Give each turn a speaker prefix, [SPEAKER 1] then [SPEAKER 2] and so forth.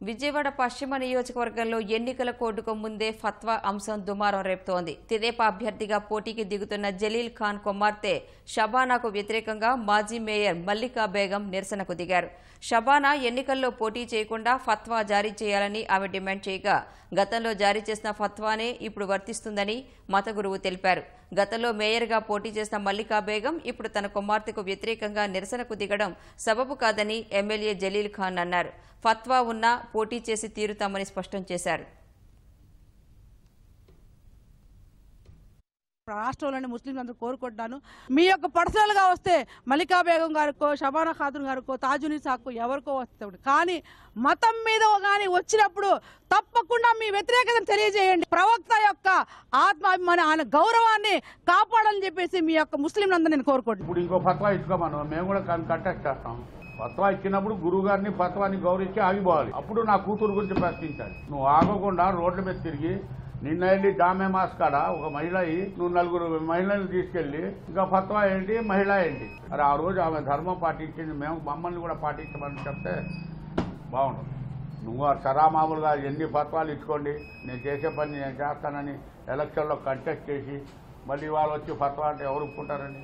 [SPEAKER 1] విజయవాడ పశ్చిమ నియోజకవర్గంలో ఎన్నికల కోడ్డుకు ముందే ఫత్వా అంశం దుమారం రేపుతోంది. తెదేపా అభ్యర్థిగా పోటీకి దిగుతున్న జలీల్ ఖాన్ కుమార్తె షబానాకు వ్యతిరేకంగా మాజీ మేయర్ మల్లికా బేగం నిరసనకు దిగారు. షబానా ఎన్నికల్లో పోటీ చేయకుండా ఫత్వా జారీ చేయాలని ఆమె డిమాండ్ చేయగా, గతంలో జారీ చేసిన ఫత్వానే ఇప్పుడు వర్తిస్తుందని మత గురువు తెలిపారు. గతంలో మేయర్గా పోటీ చేసిన మల్లికా బేగం ఇప్పుడు తన కుమార్తెకు వ్యతిరేకంగా నిరసనకు దిగడం సబబు కాదని ఎమ్మెల్యే జలీల్ ఖాన్ అన్నారు. ఫత్వా ఉన్నా పోటీ చేసి తీరుతామని స్పష్టం చేశారు.
[SPEAKER 2] రాష్ట్రంలోని ముస్లింలందరూ కోరుకుంటున్నాను, మీ యొక్క పర్సనల్గా వస్తే మల్లికా బేగం గారికో, షబానా ఖాతున్ గారికో, తాజునిసాకు ఎవరికో వస్తుంది, కానీ మతం మీద కానీ వచ్చినప్పుడు తప్పకుండా మీ వ్యతిరేకతను తెలియజేయండి. ప్రవక్త యొక్క ఆత్మాభిమాని ఆయన గౌరవాన్ని కాపాడాలని చెప్పేసి మీ యొక్క ముస్లింలందరూ నేను కోరుకుంటున్నాను.
[SPEAKER 3] ఇప్పుడు ఇంకో ఫత్వా ఇచ్చుకోమను, మేము కూడా కంటెస్ట్ చేస్తాం. ఫత్వా ఇచ్చినప్పుడు గురువు గారిని ఫత్వాని గౌరవించి ఆగిపోవాలి. అప్పుడు నా కూతురు గురించి ప్రశ్నించాలి. నువ్వు ఆగకుండా రోడ్ల మీద తిరిగి నిన్న వెళ్ళి జామే మాస్ కాడ ఒక మహిళ నువ్వు నలుగురు మహిళలు తీసుకెళ్లి ఇంకా ఫత్వా ఏంటి మహిళ ఏంటి అరే ఆ రోజు ఆమె ధర్మం పాటించింది, మేము మమ్మల్ని కూడా పాటించమని చెప్తే బాగుంటుంది. నువ్వు సరామామూలుగా ఎన్ని ఫత్వాలు ఇచ్చుకోండి, నేను చేసే పని నేను చేస్తానని ఎలక్షన్లో కంటెస్ట్ చేసి మళ్ళీ వాళ్ళు వచ్చి ఫత్వా అంటే ఎవరు ఒప్పుకుంటారండి?